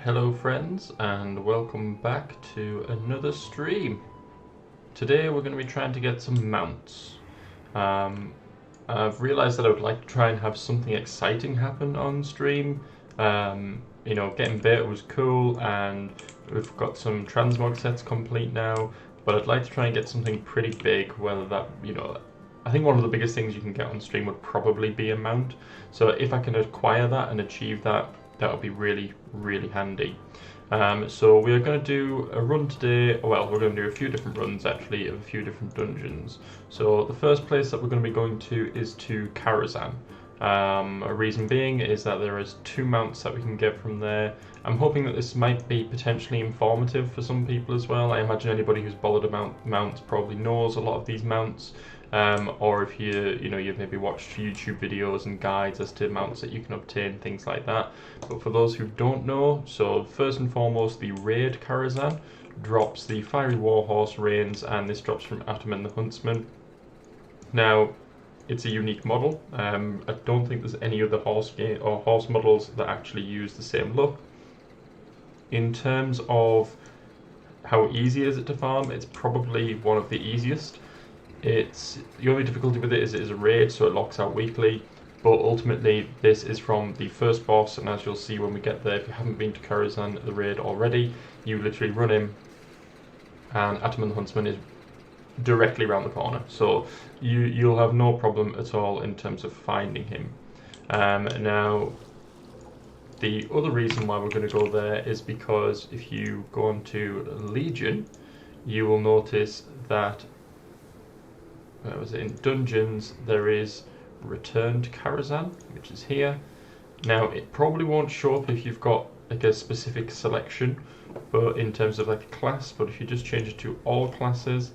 Hello friends, and welcome back to another stream. Today we're going to be trying to get some mounts. I've realised that I would like to try and have something exciting happen on stream. Getting beta was cool and we've got some transmog sets complete now, but I'd like to try and get something pretty big, whether that, I think one of the biggest things you can get on stream would probably be a mount. So if I can acquire that and achieve that, that would be really, really handy. So we are going to do a run today. Well, we're going to do a few different runs actually of a few different dungeons. So the first place that we're going to be going to is to Karazhan. A reason being is that there is 2 mounts that we can get from there. I'm hoping that this might be potentially informative for some people as well. I imagine anybody who's bothered about mounts probably knows a lot of these mounts. Or if you've maybe watched YouTube videos and guides as to mounts that you can obtain, things like that. But for those who don't know, so first and foremost, the Raid Karazhan drops the Fiery Warhorse reins, and this drops from Ataman the Huntsman. Now, it's a unique model. I don't think there's any other horse models that actually use the same look. In terms of how easy is it to farm, it's probably one of the easiest. The only difficulty with it is a raid, so it locks out weekly. But ultimately, this is from the first boss, and as you'll see when we get there, if you haven't been to Karazhan the raid already, you literally run in, and Ataman the Huntsman is directly around the corner. So you'll have no problem at all in terms of finding him. Now, the other reason why we're going to go there is because if you go on to Legion, you will notice that in dungeons there is Return to Karazhan, which is here. Now it probably won't show up if you've got like a specific selection, but in terms of like a class, but if you just change it to all classes,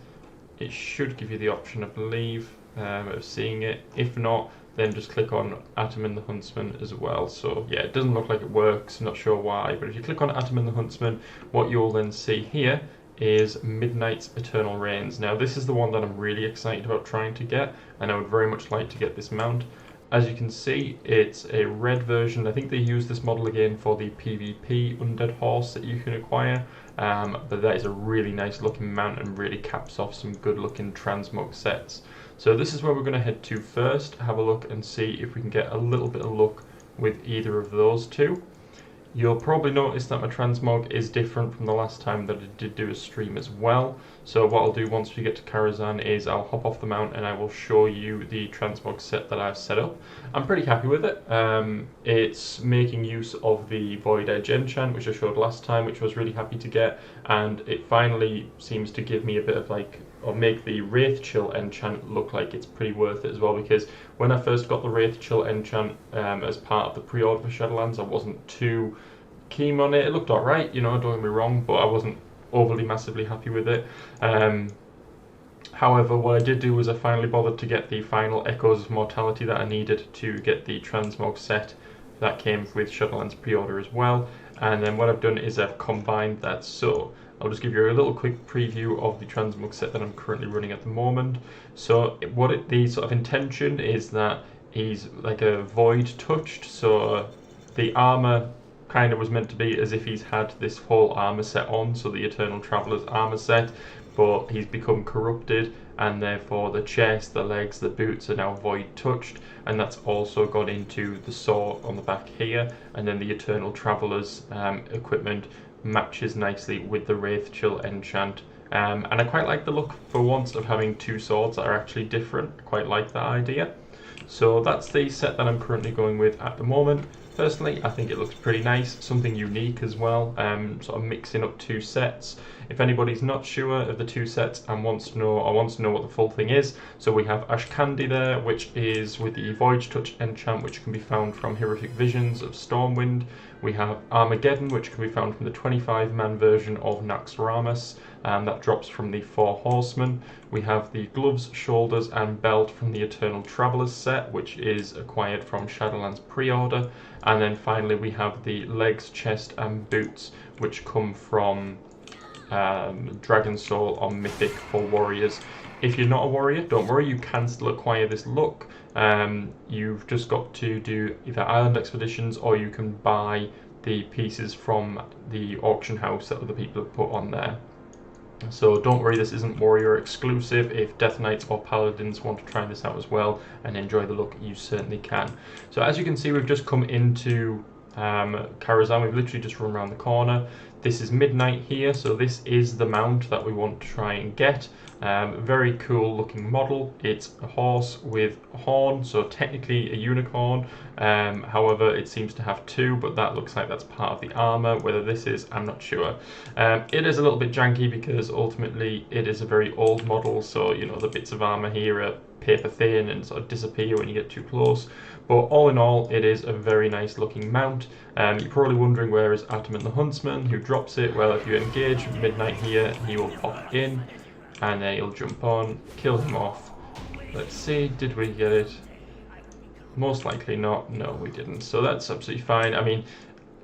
it should give you the option, I believe, of seeing it. If not, then just click on Ataman the Huntsman as well. So yeah, it doesn't look like it works, I'm not sure why, but if you click on Ataman the Huntsman, what you'll then see here is Midnight's Eternal Reigns. Now this is the one that I'm really excited about trying to get, and I would very much like to get this mount. As you can see, it's a red version. I think they use this model again for the PvP undead horse that you can acquire, but that is a really nice looking mount and really caps off some good looking transmog sets. So this is where we're going to head to first, have a look and see if we can get a little bit of luck with either of those two. You'll probably notice that my transmog is different from the last time that I did do a stream as well. So what I'll do once we get to Karazhan is I'll hop off the mount and I will show you the transmog set that I've set up. I'm pretty happy with it. It's making use of the Void Edge enchant, which I showed last time, which I was really happy to get, and it finally seems to give me a bit of or make the Wraith Chill enchant look like it's pretty worth it as well, because when I first got the Wraith Chill enchant as part of the pre-order for Shadowlands, I wasn't too keen on it. It looked alright, don't get me wrong, but I wasn't overly massively happy with it. However, what I did do was I finally bothered to get the final Echoes of Mortality that I needed to get the transmog set that came with Shadowlands pre-order as well, and then what I've done is I've combined that. So I'll just give you a little quick preview of the transmog set that I'm currently running at the moment. So the sort of intention is that he's like a void touched, so the armor kind of was meant to be as if he's had this whole armor set on, so the Eternal Traveler's armor set, but he's become corrupted, and therefore the chest, the legs, the boots are now void touched, and that's also gone into the sword on the back here, and then the Eternal Traveler's equipment matches nicely with the Wraith Chill enchant. And I quite like the look for once of having 2 swords that are actually different. I quite like that idea. So that's the set that I'm currently going with at the moment. Personally, I think it looks pretty nice, something unique as well, sort of mixing up 2 sets. If anybody's not sure of the 2 sets and wants to know what the full thing is, so we have Ashkandi there, which is with the Voyage Touch enchant, which can be found from Horrific Visions of Stormwind. We have Armageddon, which can be found from the 25-man version of Naxxramas, and that drops from the 4 Horsemen. We have the Gloves, Shoulders and Belt from the Eternal Travelers set, which is acquired from Shadowlands pre-order. And then finally we have the Legs, Chest and Boots, which come from Dragon Soul on Mythic for Warriors. If you're not a warrior, don't worry, you can still acquire this look. You've just got to do either Island Expeditions or you can buy the pieces from the auction house that other people have put on there. So don't worry, this isn't Warrior exclusive. If Death Knights or Paladins want to try this out as well and enjoy the look, you certainly can. So as you can see, we've just come into Karazhan. We've literally just run around the corner. This is midnight here, so this is the mount that we want to try and get. Very cool looking model. It's a horse with a horn, so technically a unicorn. However, it seems to have two, but that looks like that's part of the armor. Whether this is, I'm not sure. It is a little bit janky because ultimately it is a very old model, so you know the bits of armor here are paper thin and sort of disappear when you get too close. But all in all, it is a very nice looking mount. You're probably wondering where is Ataman the Huntsman, who drops it. Well, if you engage midnight here, he will pop in and then he'll jump on, kill him off. Let's see, did we get it? Most likely not. No, we didn't. So that's absolutely fine. I mean,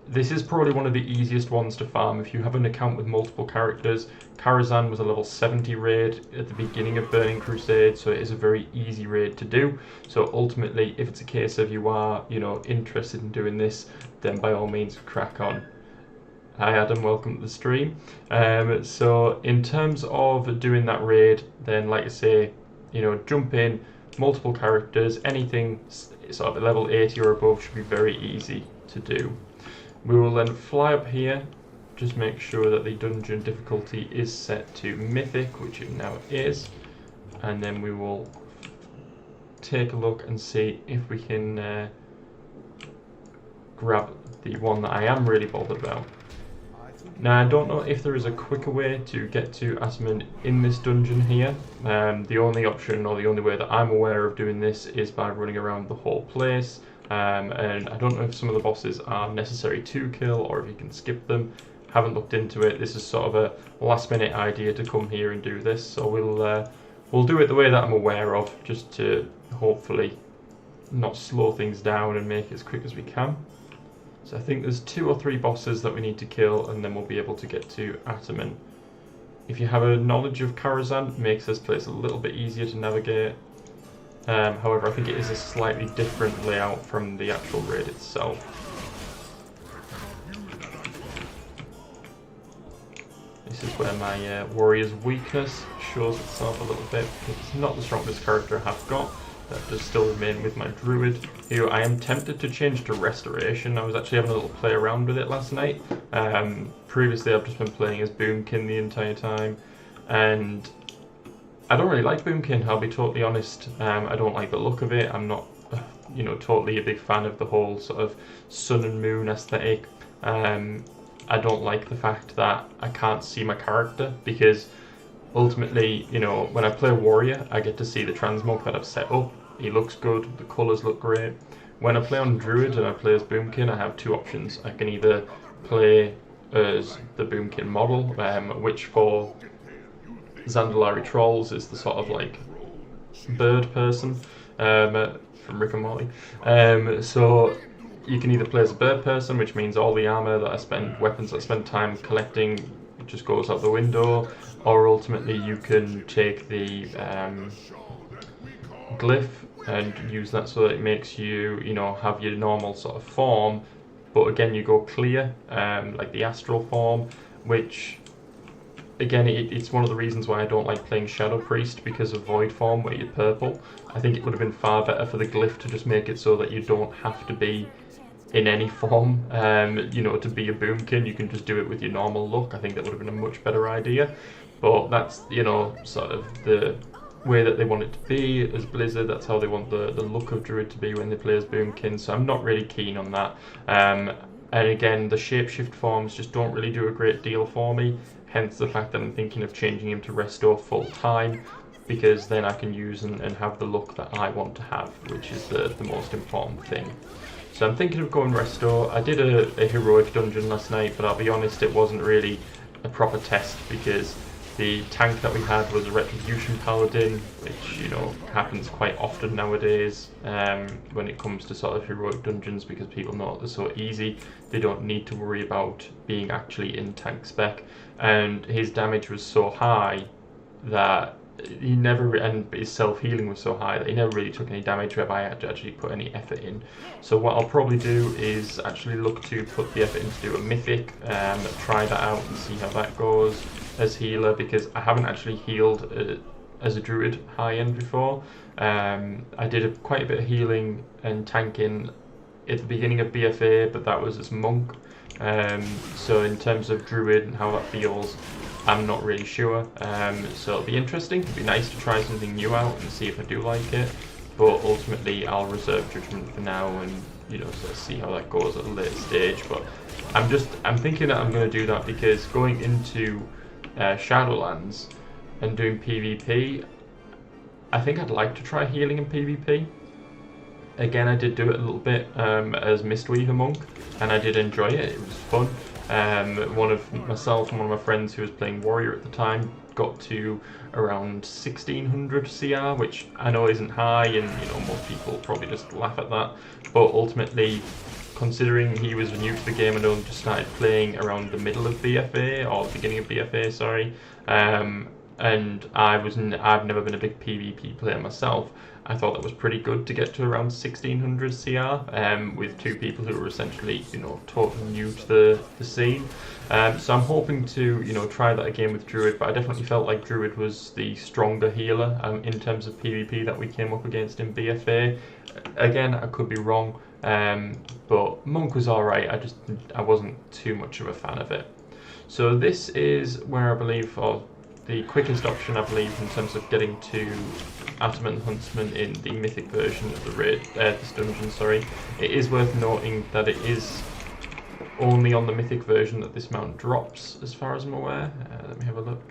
this is probably one of the easiest ones to farm if you have an account with multiple characters. Karazhan was a level 70 raid at the beginning of Burning Crusade, so it is a very easy raid to do. So ultimately, if it's a case of you are, you know, interested in doing this, then by all means crack on. Hi Adam, welcome to the stream. So in terms of doing that raid, then like I say, you know, jump in, multiple characters, anything sort of level 80 or above should be very easy to do. We will then fly up here, just make sure that the dungeon difficulty is set to Mythic, which it now is, and then we will take a look and see if we can grab the one that I am really bothered about. Now, I don't know if there is a quicker way to get to Ataman in this dungeon here. The only option, or the only way that I'm aware of doing this, is by running around the whole place. And I don't know if some of the bosses are necessary to kill or if you can skip them. Haven't looked into it. This is sort of a last minute idea to come here and do this, so we'll do it the way that I'm aware of, just to hopefully not slow things down and make it as quick as we can. So I think there's 2 or 3 bosses that we need to kill and then we'll be able to get to Ataman. If you have a knowledge of Karazhan, it makes this place a little bit easier to navigate. However, I think it is a slightly different layout from the actual raid itself. This is where my warrior's weakness shows itself a little bit. It's not the strongest character I have got. That does still remain with my druid, who I am tempted to change to restoration. I was actually having a little play around with it last night. Previously I've just been playing as Boomkin the entire time, and I don't really like Boomkin, I'll be totally honest. I don't like the look of it. I'm not, you know, totally a big fan of the whole sort of sun and moon aesthetic. I don't like the fact that I can't see my character, because ultimately, you know, when I play warrior, I get to see the transmog that I've set up. He looks good, the colours look great. When I play on druid and I play as Boomkin, I have 2 options. I can either play as the Boomkin model, which for Zandalari trolls is the sort of like bird person from Rick and Morty. So you can either play as a bird person, which means all the armor that I spend, weapons that I spend time collecting, just goes out the window, or ultimately you can take the glyph and use that so that it makes you, you know, have your normal sort of form, but again you go clear, like the astral form, which again it's one of the reasons why I don't like playing Shadow Priest, because of void form where you're purple. I think it would have been far better for the glyph to just make it so that you don't have to be in any form, you know, to be a Boomkin. You can just do it with your normal look. I think that would have been a much better idea, but that's, you know, sort of the way that they want it to be as Blizzard. That's how they want the look of Druid to be when they play as Boomkin, so I'm not really keen on that. And again, the shapeshift forms just don't really do a great deal for me, hence the fact that I'm thinking of changing him to Restore full time, because then I can use and have the look that I want to have, which is the most important thing. So I'm thinking of going Restore. I did a heroic dungeon last night, but I'll be honest, it wasn't really a proper test, because the tank that we had was a Retribution Paladin, which, you know, happens quite often nowadays when it comes to sort of heroic dungeons, because people know they're so easy, they don't need to worry about being actually in tank spec, and his damage was so high that he never, and his self-healing was so high that he never really took any damage where I had to actually put any effort in. So what I'll probably do is actually look to put the effort in to do a mythic, try that out and see how that goes as healer, because I haven't actually healed as a druid high end before. I did quite a bit of healing and tanking at the beginning of BFA, but that was as monk. So in terms of druid and how that feels, I'm not really sure. So it'll be interesting. It'll be nice to try something new out and see if I do like it. But ultimately, I'll reserve judgment for now and sort of see how that goes at a later stage. But I'm thinking that I'm going to do that because going into Shadowlands and doing PvP, I think I'd like to try healing in PvP. Again, I did do it a little bit as Mistweaver Monk, and I did enjoy it. It was fun. Myself and one of my friends who was playing Warrior at the time got to around 1600 CR, which I know isn't high, and most people probably just laugh at that. But ultimately, considering he was new to the game and only just started playing around the middle of BFA or the beginning of BFA, sorry, and I've never been a big PvP player myself. I thought that was pretty good to get to around 1600 CR with two people who were essentially, totally new to the scene. So I'm hoping to, try that again with Druid, but I definitely felt like Druid was the stronger healer in terms of PvP that we came up against in BFA. Again, I could be wrong, but Monk was alright. I wasn't too much of a fan of it. So this is where I believe, the quickest option, I believe, in terms of getting to Atom and Huntsman in the mythic version of this dungeon. Sorry, it is worth noting that it is only on the mythic version that this mount drops, as far as I'm aware. Let me have a look.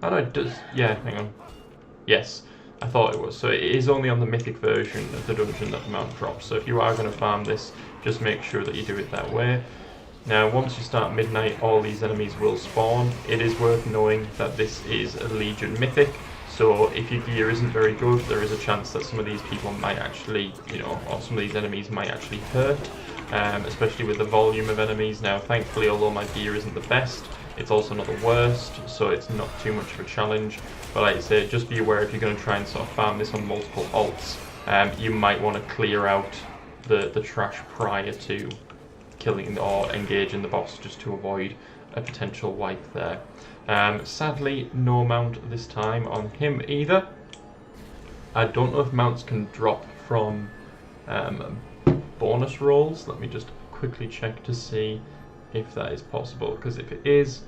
Oh no, it does. Yeah, hang on. Yes, I thought it was. So it is only on the mythic version of the dungeon that the mount drops. So if you are going to farm this, just make sure that you do it that way. Now, once you start midnight, all these enemies will spawn. It is worth knowing that this is a Legion Mythic, so if your gear isn't very good, there is a chance that some of these people might actually, or some of these enemies might actually hurt, especially with the volume of enemies. Now, thankfully, although my gear isn't the best, it's also not the worst, so it's not too much of a challenge. But like I say, just be aware if you're going to try and sort of farm this on multiple alts, you might want to clear out the trash prior to killing or engaging the boss, just to avoid a potential wipe there. Sadly, no mount this time on him either. I don't know if mounts can drop from bonus rolls. Let me just quickly check to see if that is possible, because if it is,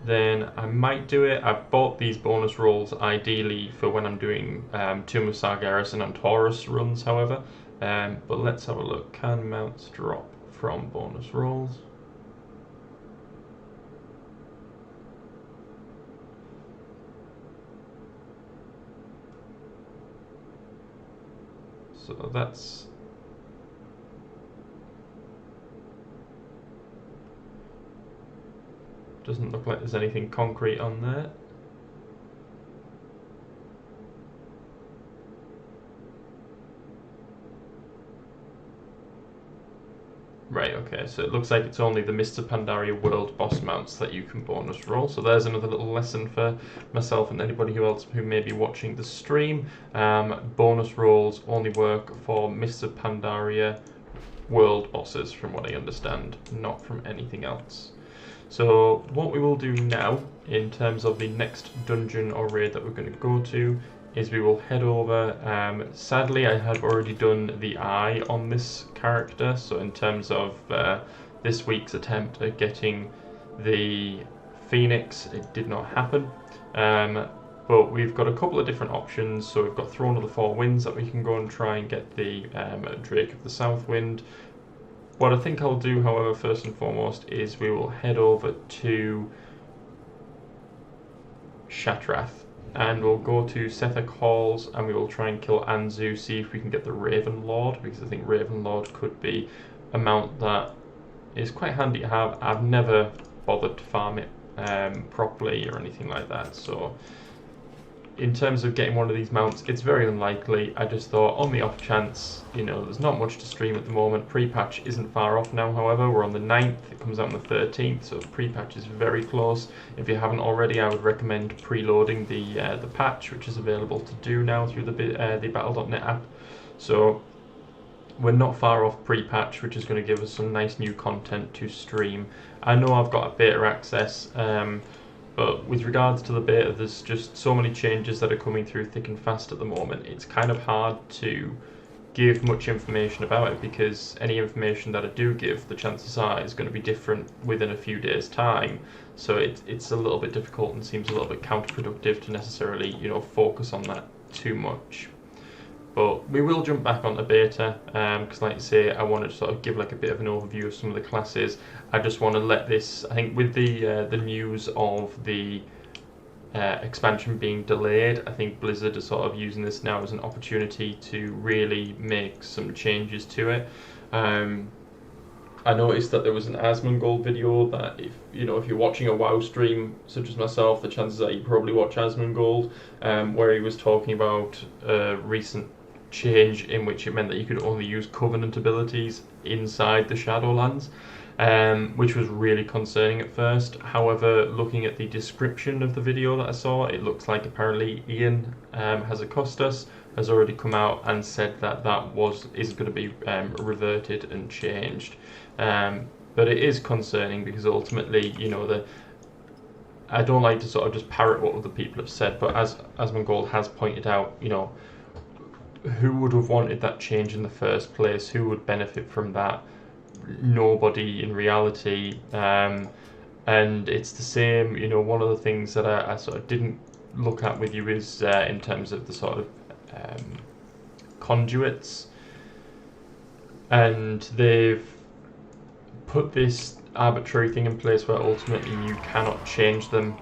then I might do it. I've bought these bonus rolls ideally for when I'm doing Tomb of Sargeras and Taurus runs, however. But let's have a look. Can mounts drop from bonus rolls? So that's doesn't look like there's anything concrete on there. Right, okay, so it looks like it's only the Mists of Pandaria World boss mounts that you can bonus roll. So there's another little lesson for myself and anybody else who may be watching the stream. Bonus rolls only work for Mists of Pandaria World bosses, from what I understand, not from anything else. So what we will do now, in terms of the next dungeon or raid that we're going to go to, is we will head over. Sadly, I have already done the eye on this character, so in terms of this week's attempt at getting the Phoenix, it did not happen. But we've got a couple of different options. So we've got Throne of the Four Winds that we can go and try and get the Drake of the South Wind. What I think I'll do, however, first and foremost, is we will head over to Shatrath, and we'll go to Sethek Halls and we will try and kill Anzu, see if we can get the Raven Lord, because I think Raven Lord could be a mount that is quite handy to have. I've never bothered to farm it properly or anything like that, so in terms of getting one of these mounts, it's very unlikely. I just thought, on the off chance, there's not much to stream at the moment. Pre-patch isn't far off now, however. We're on the 9th, it comes out on the 13th, so pre-patch is very close. If you haven't already, I would recommend preloading the patch, which is available to do now through the Battle.net app. So we're not far off pre-patch, which is going to give us some nice new content to stream. I know I've got a beta access, but with regards to the beta, there's just so many changes that are coming through thick and fast at the moment. It's kind of hard to give much information about it, because any information that I do give, the chances are is going to be different within a few days' time. So it's a little bit difficult and seems a little bit counterproductive to necessarily, focus on that too much. But we will jump back onto beta, because like I say, I wanted to sort of give like a bit of an overview of some of the classes. I just want to let this, I think with the news of the expansion being delayed, I think Blizzard is sort of using this now as an opportunity to really make some changes to it. I noticed that there was an Asmongold video that if you're watching a WoW stream such as myself, the chances are you probably watch Asmongold, where he was talking about a recent change in which it meant that you could only use Covenant abilities inside the Shadowlands, which was really concerning at first. However, looking at the description of the video that I saw, it looks like apparently Ian Hazacostas has already come out and said that is going to be reverted and changed. But it is concerning because ultimately, I don't like to sort of just parrot what other people have said, but as Asmongold has pointed out, who would have wanted that change in the first place? Who would benefit from that? Nobody in reality. And it's the same, one of the things that I sort of didn't look at with you is in terms of the sort of conduits. And they've put this arbitrary thing in place where ultimately you cannot change them,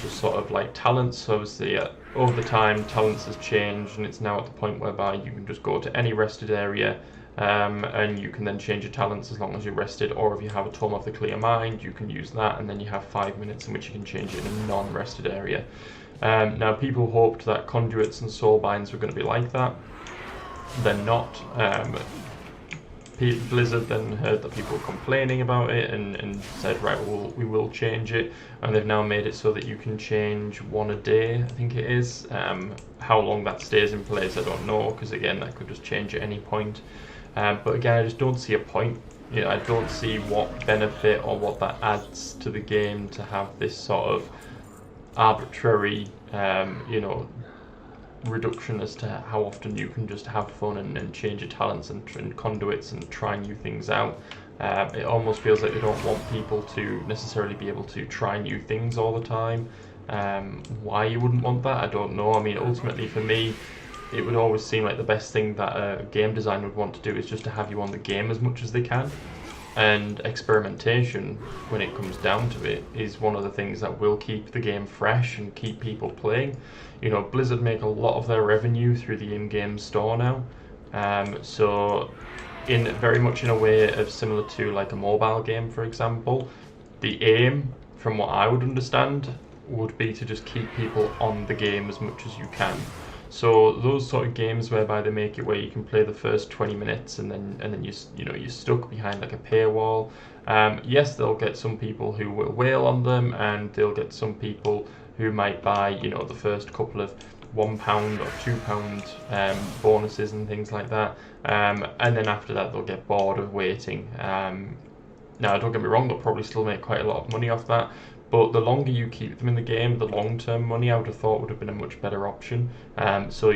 just sort of like talents. So obviously over the time talents has changed, and it's now at the point whereby you can just go to any rested area, and you can then change your talents as long as you're rested, or if you have a Tome of the Clear Mind, you can use that, and then you have 5 minutes in which you can change it in a non-rested area. Now people hoped that conduits and soulbinds were going to be like that. They're not. Blizzard then heard that people were complaining about it and said, right, well, we will change it, and they've now made it so that you can change one a day, I think it is. How long that stays in place, I don't know, because again, that could just change at any point. But again, I just don't see a point. I don't see what benefit or what that adds to the game to have this sort of arbitrary, reduction as to how often you can just have fun and change your talents and conduits and try new things out. It almost feels like they don't want people to necessarily be able to try new things all the time. Why you wouldn't want that, I don't know. I mean, ultimately for me, it would always seem like the best thing that a game designer would want to do is just to have you on the game as much as they can. And experimentation, when it comes down to it, is one of the things that will keep the game fresh and keep people playing. Blizzard make a lot of their revenue through the in-game store now, so very much in a way of similar to like a mobile game, for example, the aim, from what I would understand, would be to just keep people on the game as much as you can. So those sort of games whereby they make it where you can play the first 20 minutes and then you're stuck behind like a paywall. Yes, they'll get some people who will whale on them, and they'll get some people who might buy the first couple of £1 or £2 bonuses and things like that. And then after that they'll get bored of waiting. Now don't get me wrong, they'll probably still make quite a lot of money off that. But the longer you keep them in the game, the long-term money I would have thought would have been a much better option. So,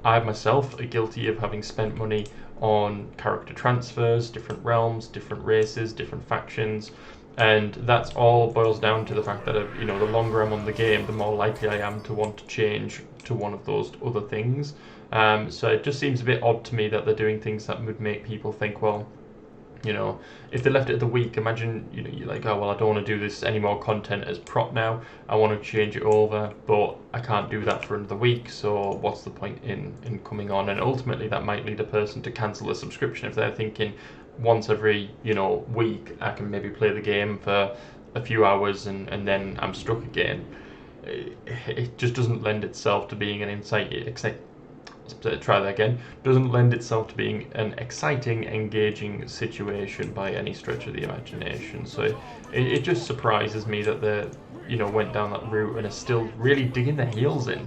I myself are guilty of having spent money on character transfers, different realms, different races, different factions, and that's all boils down to the fact that, the longer I'm on the game, the more likely I am to want to change to one of those other things. So it just seems a bit odd to me that they're doing things that would make people think, well, if they left it at the week, imagine, you're like, oh, well, I don't want to do this any more content as prop now. I want to change it over, but I can't do that for another week. So what's the point in coming on? And ultimately, that might lead a person to cancel a subscription if they're thinking once every, week, I can maybe play the game for a few hours and then I'm stuck again. it just doesn't lend itself to being an try that again. Doesn't lend itself to being an exciting, engaging situation by any stretch of the imagination. So it just surprises me that they, went down that route and are still really digging their heels in,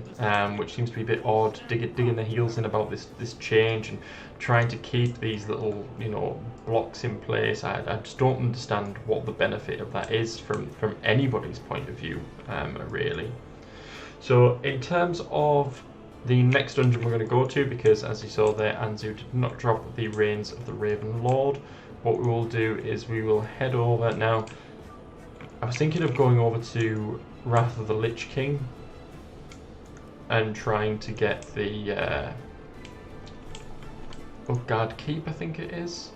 which seems to be a bit odd. Digging their heels in about this change and trying to keep these little, blocks in place. I just don't understand what the benefit of that is from anybody's point of view, really. So in terms of the next dungeon we're going to go to, because as you saw there, Anzu did not drop the Reins of the Raven Lord, what we will do is we will head over. Now, I was thinking of going over to Wrath of the Lich King and trying to get the Utgard Keep, I think it is.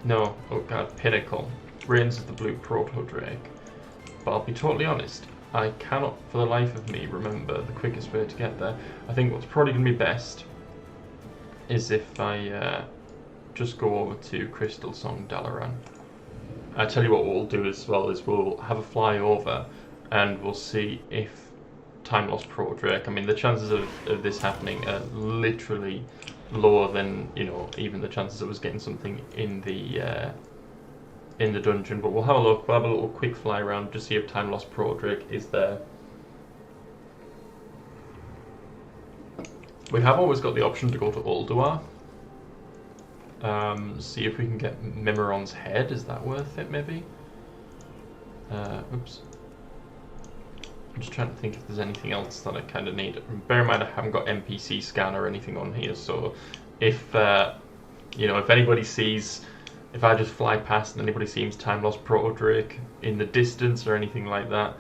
No, Utgard Pinnacle, Reins of the Blue Proto-Drake. But I'll be totally honest, I cannot for the life of me remember the quickest way to get there. I think what's probably going to be best is if I just go over to Crystal Song Dalaran. I tell you what we'll do as well is we'll have a fly over and we'll see if Time Lost Proto-Drake, I mean the chances of this happening are literally lower than, even the chances of us getting something in the dungeon, but we'll have a look. We'll have a little quick fly around to see if Time Lost Proto-Drake is there. We have always got the option to go to Ulduar. See if we can get Mimiron's head. Is that worth it, maybe? Oops. I'm just trying to think if there's anything else that I kind of need. Bear in mind I haven't got NPC scan or anything on here, so if if anybody sees, if I just fly past and anybody sees Time Lost Proto-Drake in the distance or anything like that,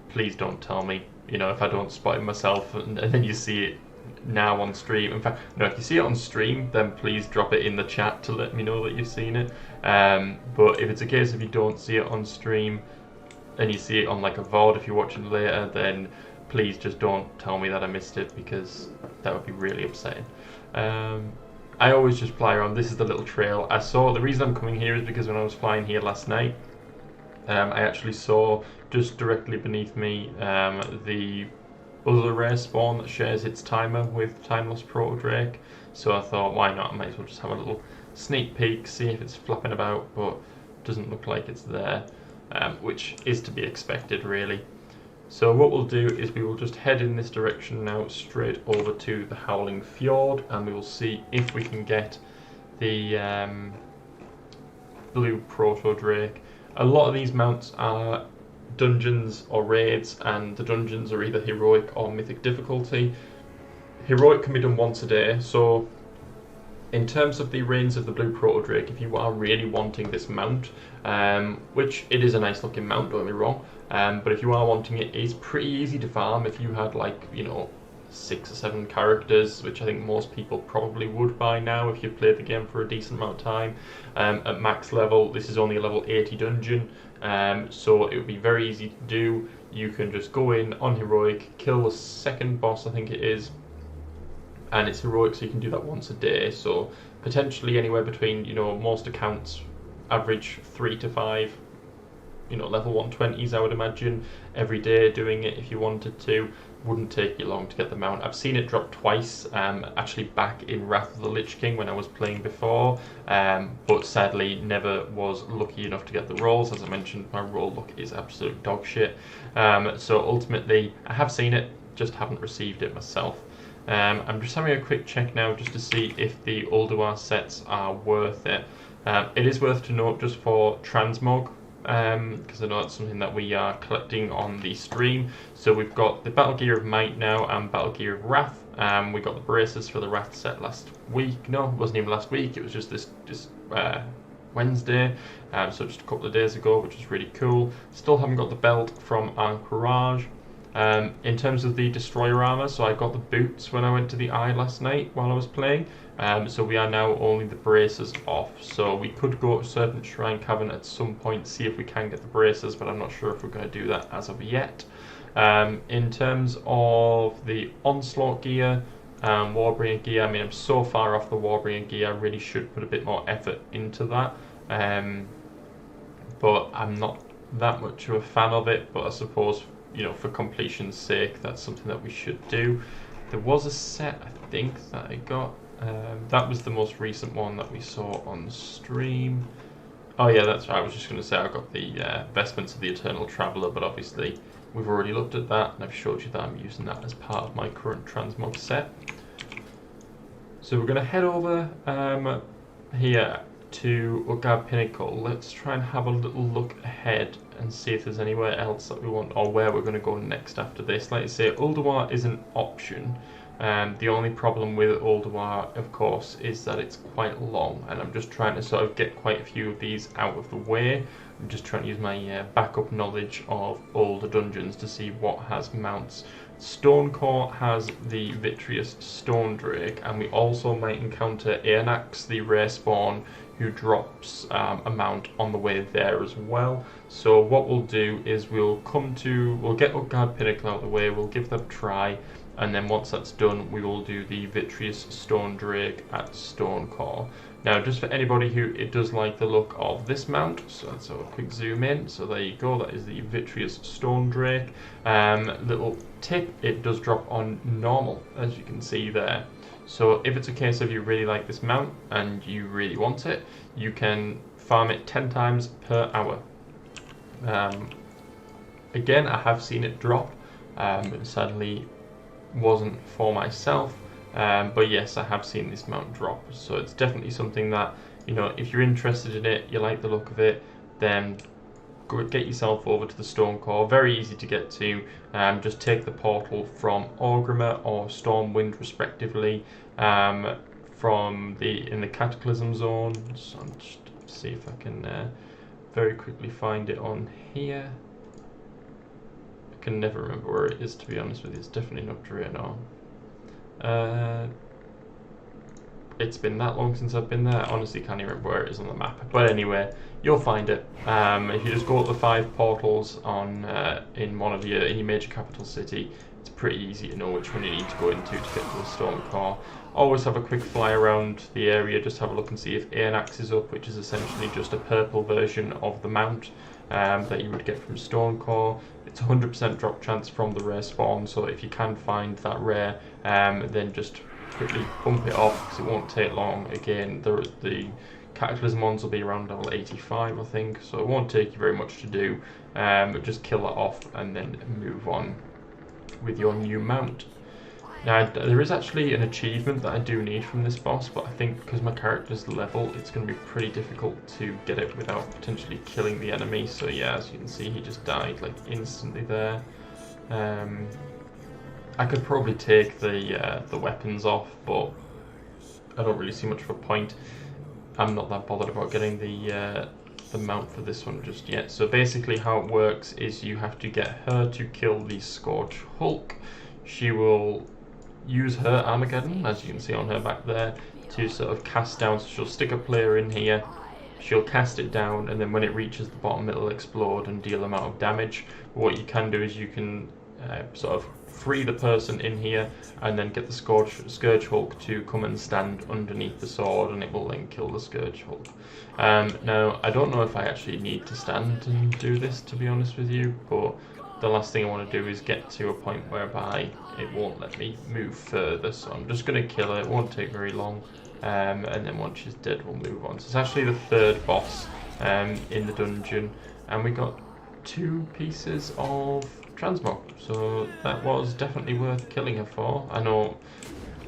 please don't tell me. If I don't spot it myself and then you see it now on stream. In fact, no, if you see it on stream, then please drop it in the chat to let me know that you've seen it. But if it's a case if you don't see it on stream and you see it on like a VOD if you're watching later, then please just don't tell me that I missed it, because that would be really upsetting. I always just fly around. This is the little trail. The reason I'm coming here is because when I was flying here last night, I actually saw just directly beneath me the other rare spawn that shares its timer with Time Lost Proto-Drake. So I thought, why not? I might as well just have a little sneak peek, see if it's flapping about, but it doesn't look like it's there, which is to be expected, really. So what we'll do is we will just head in this direction now, straight over to the Howling Fjord, and we will see if we can get the blue Proto-Drake. A lot of these mounts are dungeons or raids, and the dungeons are either heroic or mythic difficulty. Heroic can be done once a day, so in terms of the Reins of the Blue Proto-Drake, if you are really wanting this mount, which it is a nice looking mount, don't get me wrong, but if you are wanting it, it's pretty easy to farm if you had 6 or 7 characters, which I think most people probably would by now if you've played the game for a decent amount of time. At max level, this is only a level 80 dungeon, so it would be very easy to do. You can just go in on heroic, kill the second boss, I think it is, and it's heroic, so you can do that once a day. So potentially anywhere between, most accounts average 3 to 5, level 120s, I would imagine, every day doing it if you wanted to. Wouldn't take you long to get the mount. I've seen it drop twice, actually back in Wrath of the Lich King when I was playing before, but sadly never was lucky enough to get the rolls. As I mentioned, my roll luck is absolute dog shit. So ultimately, I have seen it, just haven't received it myself. I'm just having a quick check now just to see if the Ulduar sets are worth it. It is worth to note just for transmog, because I know that's something that we are collecting on the stream. So we've got the Battle Gear of Might now and Battle Gear of Wrath. We got the braces for the Wrath set last week. No, it wasn't even last week, it was just this Wednesday, so just a couple of days ago, which is really cool. Still haven't got the belt from Anchorage. In terms of the Destroyer armor, so I got the boots when I went to the Eye last night while I was playing. So we are now only the braces off. So we could go to Serpent Shrine Cavern at some point, see if we can get the braces, but I'm not sure if we're going to do that as of yet. In terms of the Onslaught gear, Warbringer gear, I mean, I'm so far off the Warbringer gear, I really should put a bit more effort into that. But I'm not that much of a fan of it, but I suppose you know, for completion's sake, that's something that we should do. There was a set, I think, that I got. That was the most recent one that we saw on stream. Oh yeah, that's right. I was just going to say I got the Vestments of the Eternal Traveller, but obviously we've already looked at that, and I've showed you that I'm using that as part of my current transmog set. So we're going to head over here to Utgard Pinnacle. Let's try and have a little look ahead and see if there's anywhere else that we want, or where we're going to go next after this. Like I say, Ulduar is an option. The only problem with Ulduar, of course, is that it's quite long, and I'm just trying to sort of get quite a few of these out of the way. I'm just trying to use my backup knowledge of older dungeons to see what has mounts. Stonecore has the Vitreous Stone Drake, and we also might encounter Aenax, the rare spawn, who drops a mount on the way there as well. So what we'll do is we'll get Utgard Pinnacle out of the way, we'll give that a try, and then once that's done, we will do the Vitreous Stone Drake at Stonecore. Now, just for anybody who it does like the look of this mount, so let's have a quick zoom in. So there you go, that is the Vitreous Stone Drake. Little tip, it does drop on normal, as you can see there. So if it's a case of you really like this mount and you really want it, you can farm it 10 times per hour. Again, I have seen it drop. It sadly wasn't for myself. But yes, I have seen this mount drop, so it's definitely something that, you know, if you're interested in it, you like the look of it, then go get yourself over to the Stonecore. Very easy to get to. Just take the portal from Orgrimmar or Stormwind respectively, from in the Cataclysm zone. So I'll just see if I can very quickly find it on here. I can never remember where it is, to be honest with you. It's definitely not Draenor. It's been that long since I've been there, I honestly can't even remember where it is on the map. But anyway, you'll find it. If you just go to the 5 portals on in your major capital city, it's pretty easy to know which one you need to go into to get to the Stonecore. Always have a quick fly around the area, just have a look and see if Aenax is up, which is essentially just a purple version of the mount that you would get from Stonecore. It's 100% drop chance from the rare spawn, so if you can find that rare, then just quickly bump it off because it won't take long. Again, the Cataclysm ones will be around level 85, I think, so it won't take you very much to do. But just kill that off and then move on with your new mount. Now, there is actually an achievement that I do need from this boss, but I think because my character's level, it's going to be pretty difficult to get it without potentially killing the enemy. So yeah, as you can see, he just died like instantly there. I could probably take the weapons off, but I don't really see much of a point. I'm not that bothered about getting the mount for this one just yet. So basically how it works is you have to get her to kill the Scourge Hulk. She will use her Armageddon, as you can see on her back there, to sort of cast down. So she'll stick a player in here, she'll cast it down, and then when it reaches the bottom it'll explode and deal amount of damage. But what you can do is you can sort of free the person in here and then get the Scourge Hulk to come and stand underneath the sword, and it will then kill the Scourge Hulk. Now, I don't know if I actually need to stand and do this, to be honest with you, but the last thing I want to do is get to a point whereby it won't let me move further, so I'm just going to kill her. It won't take very long, and then once she's dead we'll move on. So it's actually the 3rd boss in the dungeon, and we got 2 pieces of transmog, so that was definitely worth killing her for. I know,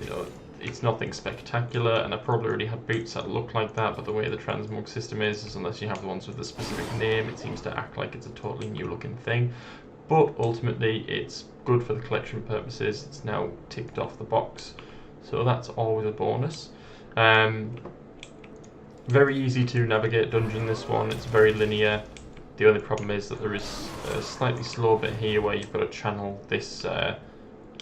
you know, it's nothing spectacular, and I probably already had boots that look like that, but the way the transmog system is unless you have the ones with a specific name, it seems to act like it's a totally new looking thing. But ultimately it's good for the collection purposes. It's now ticked off the box, so that's always a bonus. Very easy to navigate dungeon, this one. It's very linear. The only problem is that there is a slightly slow bit here where you've got to channel this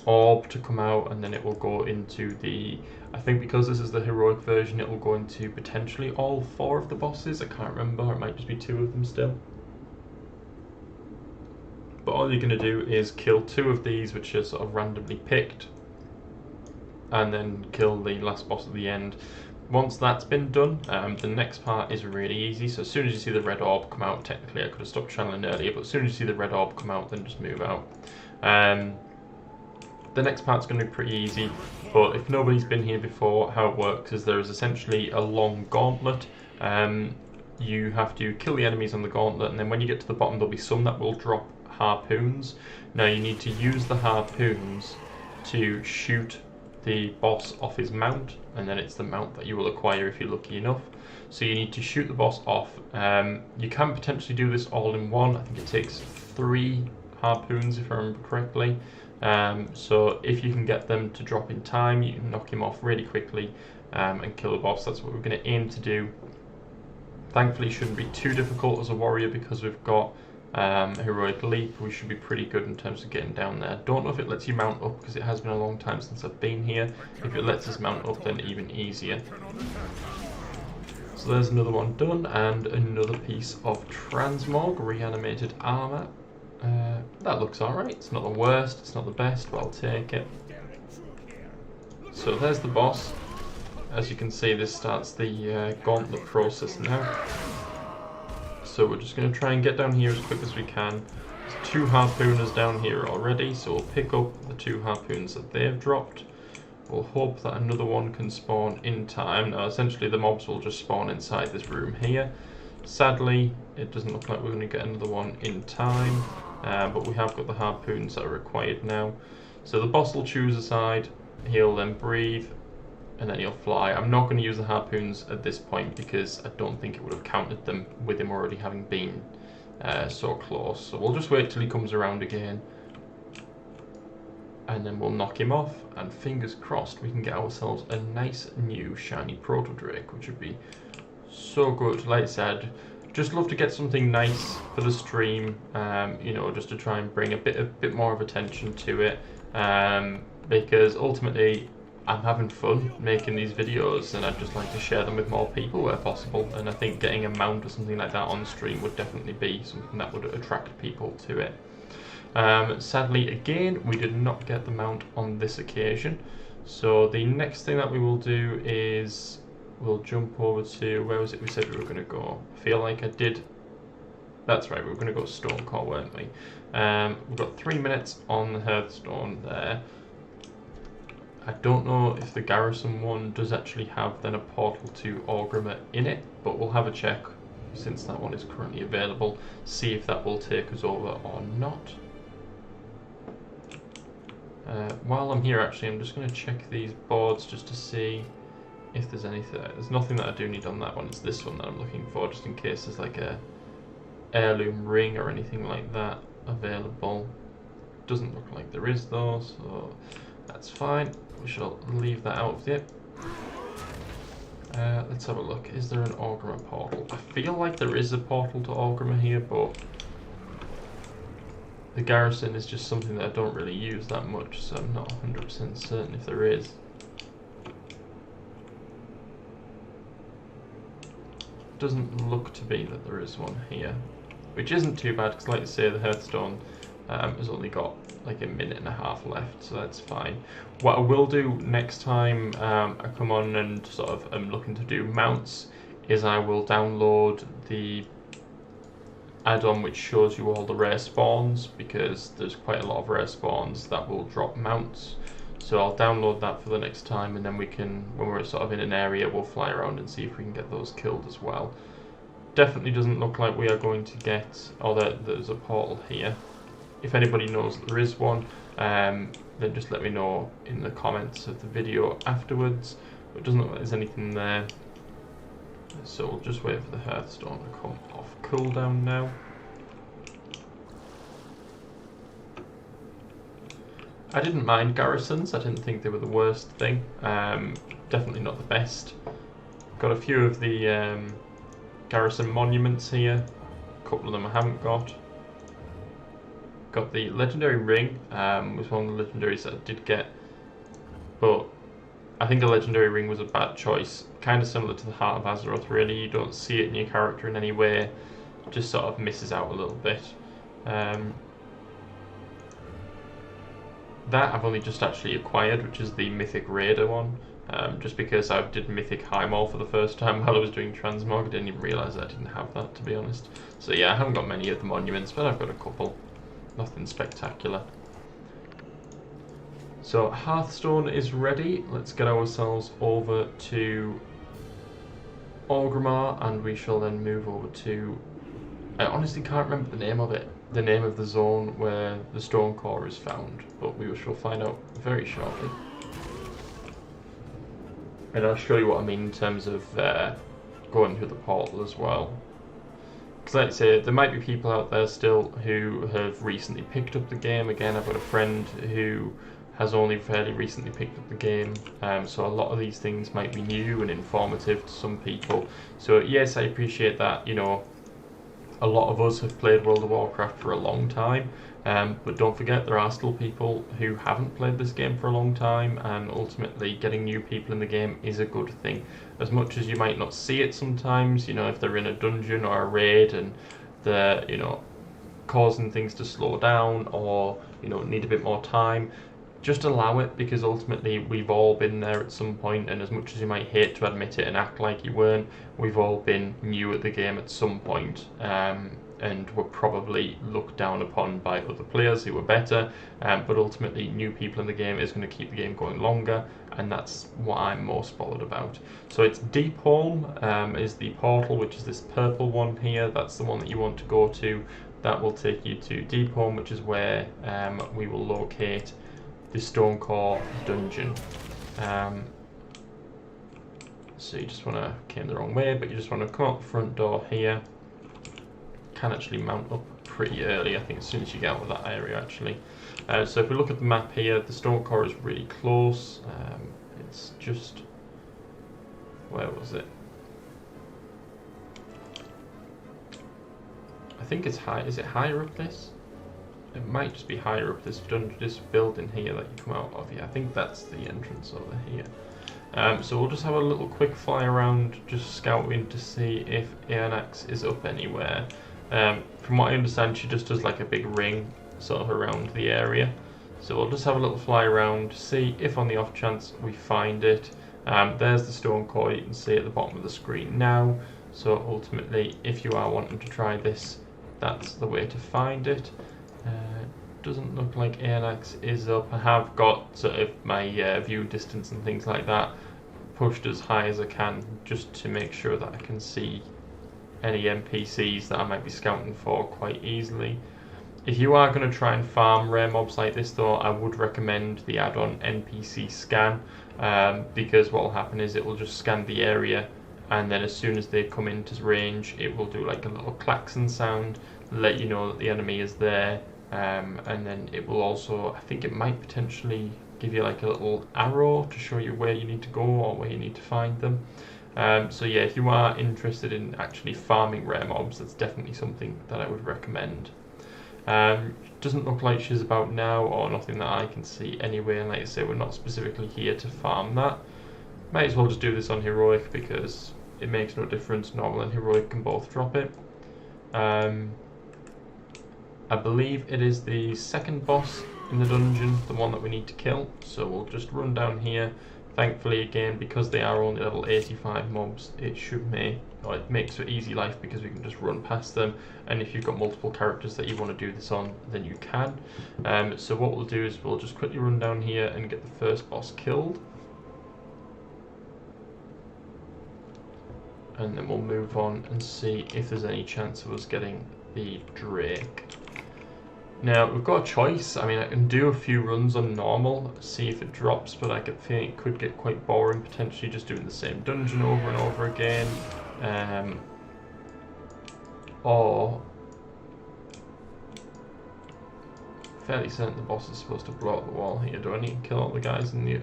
orb to come out, and then it will go into the, I think because this is the heroic version, it will go into potentially all 4 of the bosses. I can't remember, it might just be 2 of them still. But all you're going to do is kill 2 of these, which are sort of randomly picked, and then kill the last boss at the end. Once that's been done, the next part is really easy. So as soon as you see the red orb come out, technically I could have stopped channeling earlier, but as soon as you see the red orb come out, then just move out. The next part's going to be pretty easy, but if nobody's been here before, how it works is there is essentially a long gauntlet. You have to kill the enemies on the gauntlet, and then when you get to the bottom there'll be some that will drop harpoons. Now you need to use the harpoons to shoot the boss off his mount, and then it's the mount that you will acquire if you're lucky enough. So you need to shoot the boss off. You can potentially do this all in one. I think it takes 3 harpoons if I remember correctly. So if you can get them to drop in time, you can knock him off really quickly and kill the boss. That's what we're going to aim to do. Thankfully it shouldn't be too difficult as a warrior because we've got heroic leap. We should be pretty good in terms of getting down there. Don't know if it lets you mount up because it has been a long time since I've been here. If it lets us mount up, then even easier. So there's another one done, and another piece of transmog, reanimated armor. That looks alright. It's not the worst, it's not the best, but I'll take it. So there's the boss. As you can see, this starts the gauntlet process now. So we're just going to try and get down here as quick as we can. There's 2 harpooners down here already, so we'll pick up the 2 harpoons that they've dropped. We'll hope that another one can spawn in time. Now essentially the mobs will just spawn inside this room here. Sadly, it doesn't look like we're going to get another one in time, but we have got the harpoons that are required now. So the boss will choose a side, he'll then breathe, and then he'll fly. I'm not going to use the harpoons at this point because I don't think it would have counted them with him already having been so close. So we'll just wait till he comes around again, and then we'll knock him off, and fingers crossed we can get ourselves a nice new shiny Proto Drake, which would be so good. Like I said, just love to get something nice for the stream, you know, just to try and bring a bit more of attention to it, because ultimately I'm having fun making these videos, and I'd just like to share them with more people where possible. And I think getting a mount or something like that on stream would definitely be something that would attract people to it. Sadly, again, we did not get the mount on this occasion. So the next thing that we will do is we'll jump over to, where was it we said we were going to go? I feel like I did. That's right, we were going to go Stonecore, weren't we? We've got 3 minutes on the Hearthstone there. I don't know if the Garrison one does actually have then a portal to Orgrimmar in it, but we'll have a check since that one is currently available, see if that will take us over or not. While I'm here actually, I'm just going to check these boards just to see if there's anything. There's nothing that I do need on that one. It's this one that I'm looking for, just in case there's like a heirloom ring or anything like that available. Doesn't look like there is though, so that's fine. We shall leave that out of it. Let's have a look. Is there an Orgrimmar portal? I feel like there is a portal to Orgrimmar here, but the Garrison is just something that I don't really use that much, so I'm not 100% certain if there is. Doesn't look to be that there is one here, which isn't too bad because, like I say, the Hearthstone has only got like a minute and a half left, so that's fine. What I will do next time I come on and sort of am looking to do mounts is I will download the add-on which shows you all the rare spawns, because there's quite a lot of rare spawns that will drop mounts. So I'll download that for the next time, and then we can, when we're sort of in an area, we'll fly around and see if we can get those killed as well. Definitely doesn't look like we are going to get, oh, there's a portal here. If anybody knows that there is one, then just let me know in the comments of the video afterwards. But it doesn't look like there's anything there. So we'll just wait for the Hearthstone to come off cooldown now. I didn't mind Garrisons, I didn't think they were the worst thing. Definitely not the best. Got a few of the Garrison monuments here. A couple of them I haven't got. Got the Legendary Ring, was one of the legendaries that I did get. But I think a Legendary Ring was a bad choice. Kind of similar to the Heart of Azeroth really. You don't see it in your character in any way. Just sort of misses out a little bit. that I've only just actually acquired, which is the Mythic Raider one. Just because I did Mythic Highmall for the first time while I was doing Transmog. I didn't even realise I didn't have that, to be honest. So yeah, I haven't got many of the monuments, but I've got a couple. Nothing spectacular. So Hearthstone is ready. Let's get ourselves over to Orgrimmar, and we shall then move over to... I honestly can't remember the name of it. The name of the zone where the stone core is found, but we shall find out very shortly. And I'll show you what I mean in terms of going through the portal as well. Because like I say, there might be people out there still who have recently picked up the game. Again, I've got a friend who has only fairly recently picked up the game, so a lot of these things might be new and informative to some people. So yes, I appreciate that, you know, a lot of us have played World of Warcraft for a long time, but don't forget there are still people who haven't played this game for a long time, and ultimately getting new people in the game is a good thing. As much as you might not see it sometimes, you know, if they're in a dungeon or a raid and they're, you know, causing things to slow down or, you know, need a bit more time, just allow it, because ultimately we've all been there at some point, and as much as you might hate to admit it and act like you weren't, we've all been new at the game at some point, and were probably looked down upon by other players who were better, but ultimately new people in the game is going to keep the game going longer, and that's what I'm most bothered about. So it's Deepholm is the portal, which is this purple one here. That's the one that you want to go to. That will take you to Deepholm, which is where we will locate the Stonecore dungeon. So you just want to, came the wrong way, but you just want to come out the front door here. Can actually mount up pretty early, I think, as soon as you get out of that area actually. So if we look at the map here, the Stonecore is really close. It's just, where was it? I think it's high. Is it higher up this? It might just be higher up this building here that you come out of. Yeah, I think that's the entrance over here. So we'll just have a little quick fly around, just scouting to see if Aeonax is up anywhere. From what I understand, she just does like a big ring sort of around the area. So we'll just have a little fly around to see if on the off chance we find it. There's the stone core you can see at the bottom of the screen now. So ultimately, if you are wanting to try this, that's the way to find it. Doesn't look like Aeonax is up. I have got sort of my view distance and things like that pushed as high as I can, just to make sure that I can see any NPCs that I might be scouting for quite easily. If you are going to try and farm rare mobs like this though, I would recommend the add-on NPC scan, because what will happen is it will just scan the area, and then as soon as they come into range it will do like a little klaxon sound, let you know that the enemy is there. And then it will also, I think it might potentially give you like a little arrow to show you where you need to go or where you need to find them. So yeah, if you are interested in actually farming rare mobs, that's definitely something that I would recommend. Doesn't look like she's about now, or nothing that I can see anyway, and like I say, we're not specifically here to farm that. Might as well just do this on heroic, because it makes no difference, normal and heroic can both drop it. I believe it is the second boss in the dungeon, the one that we need to kill, so we'll just run down here. Thankfully, again, because they are only level 85 mobs, it makes for easy life, because we can just run past them, and if you've got multiple characters that you want to do this on, then you can. So what we'll do is we'll just quickly run down here and get the first boss killed. And then we'll move on and see if there's any chance of us getting the Drake. Now, we've got a choice. I mean, I can do a few runs on normal, see if it drops, but I could think it could get quite boring, potentially just doing the same dungeon over and over again. Or, fairly certain the boss is supposed to blow up the wall here. Do I need to kill all the guys in the...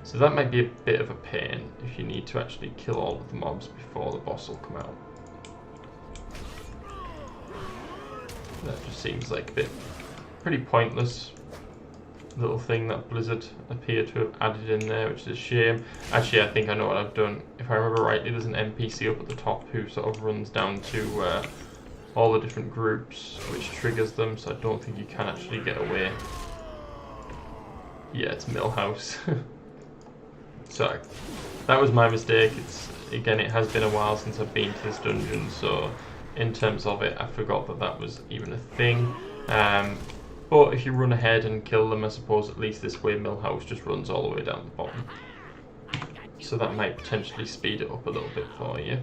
So that might be a bit of a pain if you need to actually kill all of the mobs before the boss will come out. That just seems like a bit pretty pointless little thing that Blizzard appear to have added in there, which is a shame. Actually, I think I know what I've done. If I remember rightly, there's an NPC up at the top who sort of runs down to all the different groups, which triggers them, so I don't think you can actually get away Yeah, it's Millhouse. Sorry, that was my mistake. Again, it has been a while since I've been to this dungeon, so in terms of it, I forgot that that was even a thing. But if you run ahead and kill them, I suppose at least this way Millhouse just runs all the way down the bottom. So that might potentially speed it up a little bit for you.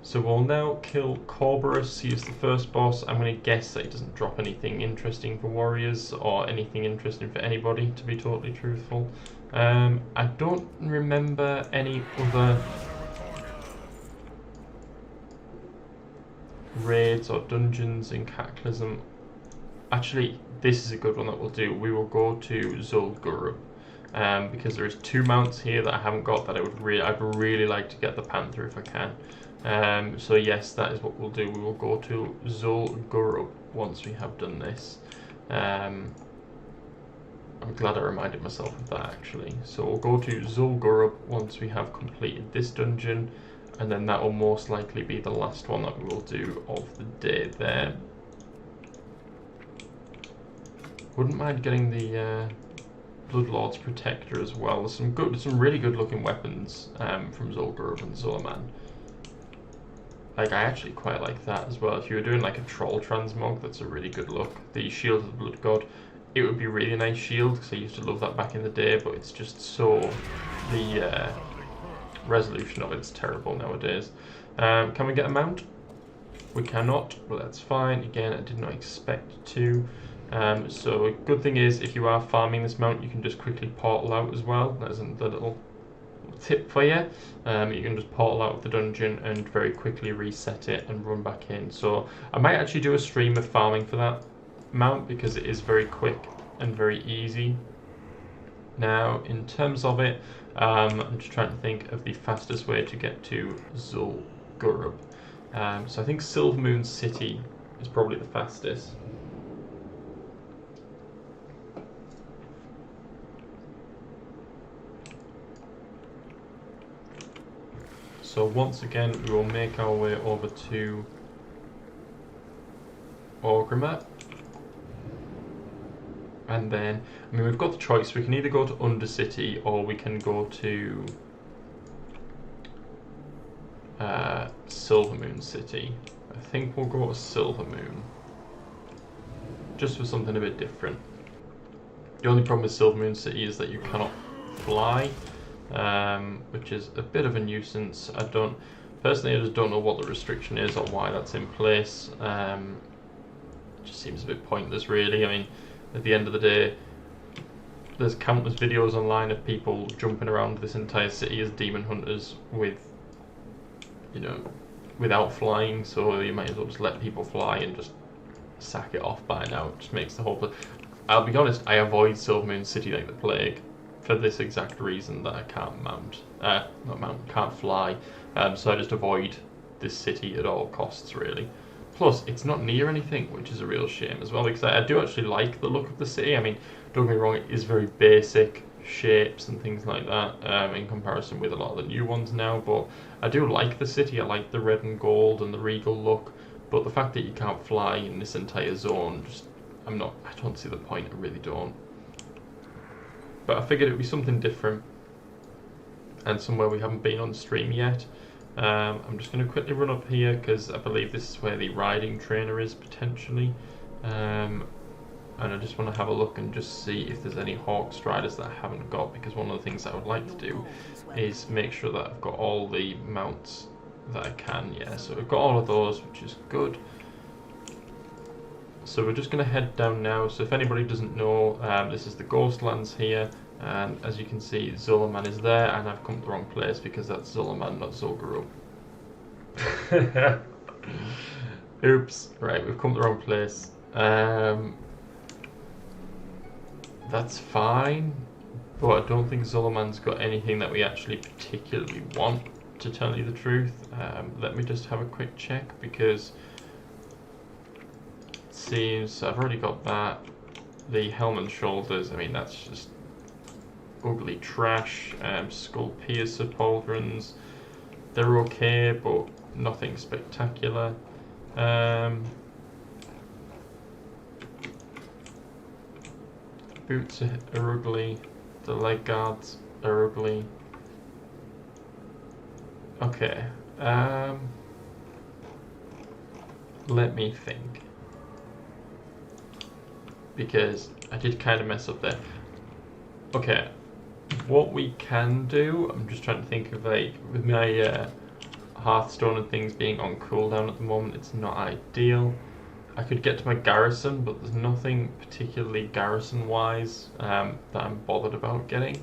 So we'll now kill Corborus. He is the first boss. I'm going to guess that he doesn't drop anything interesting for warriors or anything interesting for anybody, to be totally truthful. I don't remember any other raids or dungeons in Cataclysm. Actually, this is a good one that we'll do. We will go to Zul'Gurub. Because there is 2 mounts here that I haven't got that I'd really like to get the Panther if I can. So yes, that is what we'll do. We will go to Zul'Gurub once we have done this. I'm glad I reminded myself of that actually. So we'll go to Zul'Gurub once we have completed this dungeon, and then that will most likely be the last one that we will do of the day there. Wouldn't mind getting the Bloodlord's Protector as well. There's some really good looking weapons from Zul'Gurub and Zulaman. Like, I actually quite like that as well. If you were doing like a troll transmog, that's a really good look. The Shield of the Blood God, it would be a really nice shield because I used to love that back in the day, but it's just so, the resolution of it's terrible nowadays. Can we get a mount? We cannot, but that's fine. Again, I did not expect to. So a good thing is, if you are farming this mount, you can just quickly portal out as well. There's a little tip for you. You can just portal out of the dungeon and very quickly reset it and run back in. So I might actually do a stream of farming for that mount because it is very quick and very easy. Now, in terms of it, I'm just trying to think of the fastest way to get to Zul'Gurub. So I think Silvermoon City is probably the fastest. So once again, we will make our way over to Orgrimmar. And then, I mean, we've got the choice. We can either go to Undercity or we can go to Silvermoon City. I think we'll go to Silvermoon, just for something a bit different. The only problem with Silvermoon City is that you cannot fly. Which is a bit of a nuisance. Personally, I just don't know what the restriction is or why that's in place. It just seems a bit pointless, really. I mean, at the end of the day, there's countless videos online of people jumping around this entire city as demon hunters with, without flying, so you might as well just let people fly and just sack it off by now. It just makes the whole place. I'll be honest, I avoid Silvermoon City like the plague, for this exact reason that I can't can't fly. So I just avoid this city at all costs, really. Plus, it's not near anything, which is a real shame as well, because I do actually like the look of the city. I mean, don't get me wrong, it is very basic shapes and things like that in comparison with a lot of the new ones now, but I do like the city. I like the red and gold and the regal look, but the fact that you can't fly in this entire zone, I don't see the point. I really don't. But I figured it would be something different and somewhere we haven't been on stream yet. I'm just going to quickly run up here because I believe this is where the riding trainer is potentially. And I just want to have a look and just see if there's any Hawk Striders that I haven't got, because one of the things that I would like to do is make sure that I've got all the mounts that I can. Yeah, so we've got all of those, which is good. So we're just going to head down now. So if anybody doesn't know, this is the Ghostlands here, and as you can see, Zulaman is there, and I've come to the wrong place because that's Zulaman, not Zul'Gurub. Oops. Right, we've come to the wrong place. That's fine, but I don't think Zulaman's got anything that we actually particularly want, to tell you the truth. Let me just have a quick check, because seems I've already got that. The helm and shoulders, I mean, that's just ugly trash. Skull piercer pauldrons, they're okay, but nothing spectacular. boots are ugly. The leg guards are ugly. Okay. Let me think. Because I did kind of mess up there. Okay. What we can do, I'm just trying to think of, like, with my Hearthstone and things being on cooldown at the moment, it's not ideal. I could get to my garrison, but there's nothing particularly garrison-wise that I'm bothered about getting.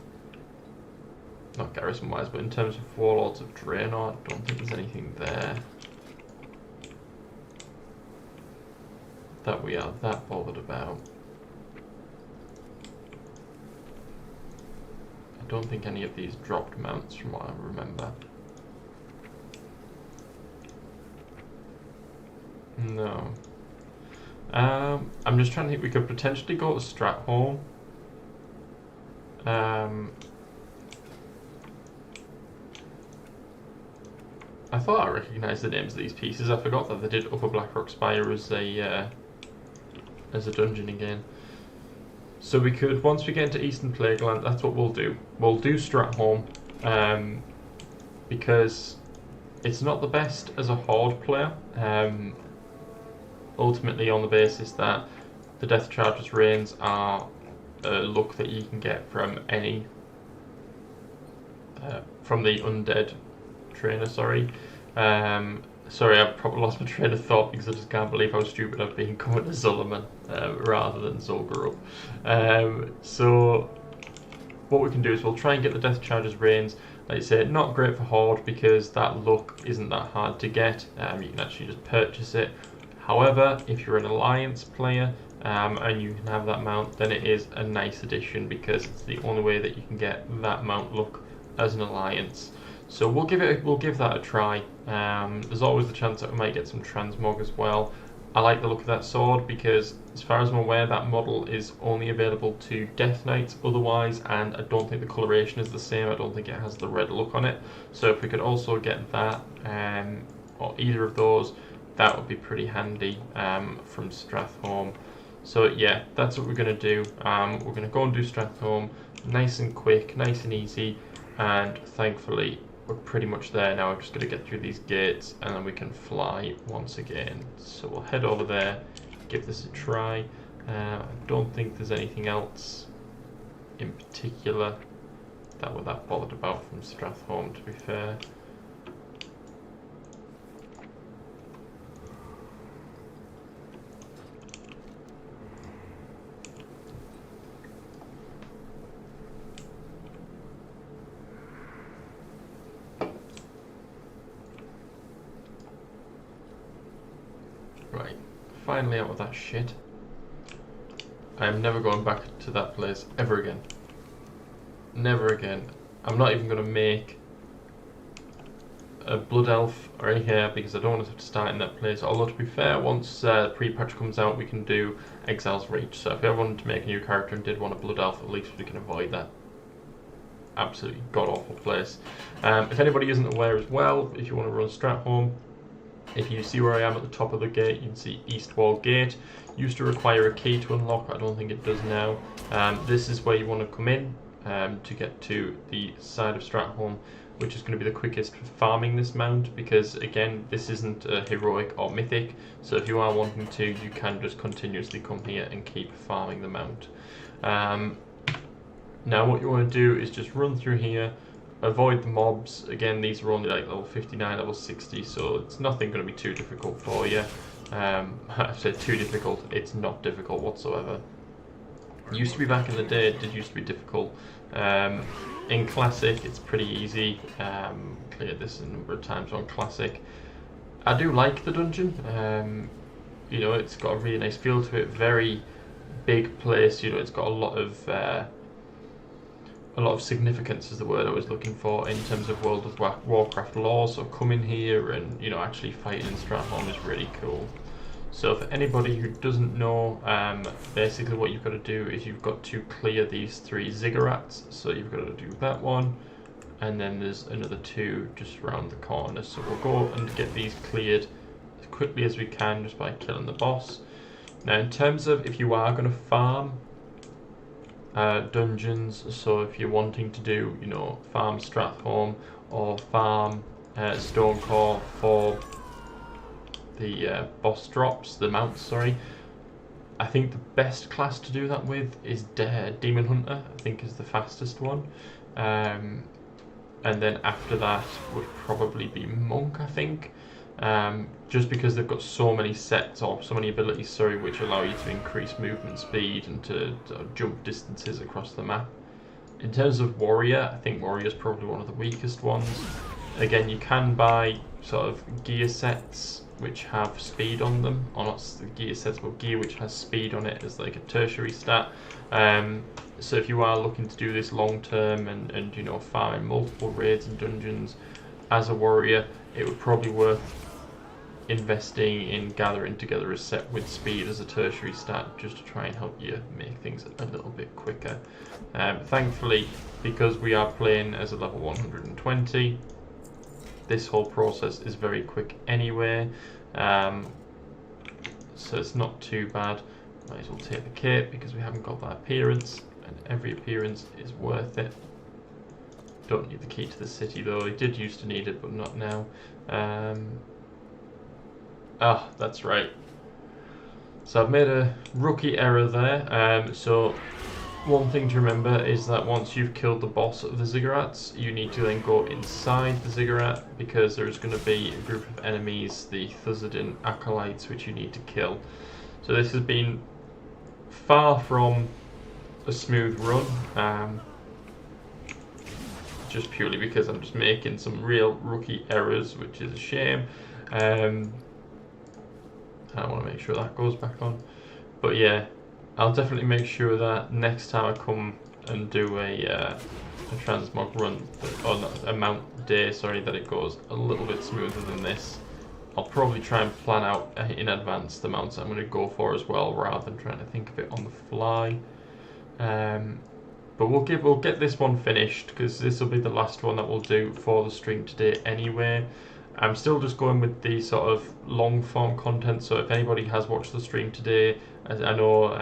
Not garrison-wise, but in terms of Warlords of Draenor, I don't think there's anything there that we are that bothered about. I don't think any of these dropped mounts from what I remember. No. I'm just trying to think, we could potentially go to Stratholme. I thought I recognised the names of these pieces. I forgot that they did Upper Blackrock Spire as a dungeon again. So we could, once we get into Eastern Plagueland, that's what we'll do. We'll do Stratholme, because it's not the best as a Horde player. Ultimately on the basis that the Death Charger's reigns are a look that you can get from any from the undead trainer, sorry. Sorry, I've probably lost my train of thought because I just can't believe how stupid I've been coming to Zulliman rather than Zul'Gurub. So what we can do is we'll try and get the Death Charger's reigns. Like I say, not great for Horde because that look isn't that hard to get. You can actually just purchase it. However, if you're an Alliance player and you can have that mount, then it is a nice addition because it's the only way that you can get that mount look as an Alliance. So we'll give that a try. There's always the chance that we might get some transmog as well. I like the look of that sword because, as far as I'm aware, that model is only available to Death Knights otherwise, and I don't think the coloration is the same. I don't think it has the red look on it. So if we could also get that, or either of those, that would be pretty handy from Stratholme. So yeah, that's what we're going to do. We're going to go and do Stratholme, nice and quick, nice and easy, and thankfully we're pretty much there now. We're just going to get through these gates and then we can fly once again. So we'll head over there, give this a try. I don't think there's anything else in particular that we're that bothered about from Stratholme, to be fair. Right, finally out of that shit. I am never going back to that place ever again. Never again. I'm not even going to make a Blood Elf or any hair because I don't want to have to start in that place. Although, to be fair, once the pre-patch comes out, we can do Exile's Reach. So if you ever wanted to make a new character and did want a Blood Elf, at least we can avoid that absolutely god-awful place. If anybody isn't aware as well, if you want to run Stratholme, if you see where I am at the top of the gate, you can see East Wall Gate. Used to require a key to unlock, I don't think it does now. This is where you want to come in to get to the side of Stratholme, which is going to be the quickest for farming this mount, because again, this isn't a heroic or mythic, so if you are wanting to, you can just continuously come here and keep farming the mount. Now what you want to do is just run through here, avoid the mobs. Again, these are only like level 59, level 60, so it's nothing going to be too difficult for you. I said too difficult, it's not difficult whatsoever. It used to be back in the day, it did used to be difficult. In Classic, it's pretty easy. Cleared this a number of times on Classic. I do like the dungeon. You know, it's got a really nice feel to it, very big place. You know, it's got a lot of significance is the word I was looking for in terms of World of Warcraft lore. So coming here and, you know, actually fighting in Stratholme is really cool. So for anybody who doesn't know, basically what you've got to do is you've got to clear these 3 ziggurats. So you've got to do that one, and then there's another 2 just around the corner. So we'll go and get these cleared as quickly as we can just by killing the boss. Now in terms of if you are going to farm dungeons. So if you're wanting to do, you know, farm Stratholme or farm Stonecore for the boss drops, the mounts, sorry, I think the best class to do that with is Demon Hunter. I think is the fastest one. And then after that would probably be Monk, I think. Just because they've got so many sets or so many abilities, sorry, which allow you to increase movement speed and to jump distances across the map. In terms of Warrior, I think Warrior is probably one of the weakest ones. Again, you can buy sort of gear sets which have speed on them, or not the gear sets, but gear which has speed on it as like a tertiary stat. So if you are looking to do this long term and you know, farming multiple raids and dungeons as a warrior, it would probably worth investing in gathering together a set with speed as a tertiary stat, just to try and help you make things a little bit quicker. Thankfully, because we are playing as a level 120, this whole process is very quick anyway, so it's not too bad. Might as well take the cape because we haven't got that appearance, and every appearance is worth it. Don't need the key to the city though. I did used to need it, but not now. That's right. So I've made a rookie error there. So one thing to remember is that once you've killed the boss of the ziggurats, you need to then go inside the ziggurat, because there's going to be a group of enemies, the Thuzzardin acolytes, which you need to kill. So this has been far from a smooth run, just purely because I'm just making some real rookie errors, which is a shame. I want to make sure that goes back on, but yeah, I'll definitely make sure that next time I come and do a transmog run, or not, a mount day, sorry, that it goes a little bit smoother than this. I'll probably try and plan out in advance the mounts I'm going to go for as well, rather than trying to think of it on the fly. But we'll get this one finished, because this will be the last one that we'll do for the stream today anyway. I'm still just going with the sort of long form content, so if anybody has watched the stream today, as I know,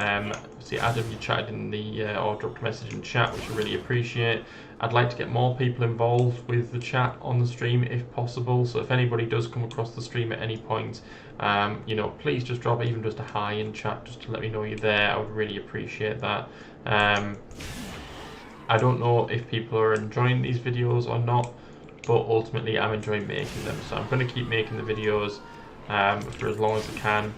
see Adam, you chatted in the, or dropped a message in chat, which I really appreciate. I'd like to get more people involved with the chat on the stream if possible, so if anybody does come across the stream at any point, you know, please just drop even just a hi in chat, just to let me know you're there. I would really appreciate that. I don't know if people are enjoying these videos or not, but ultimately I'm enjoying making them, so I'm going to keep making the videos for as long as I can,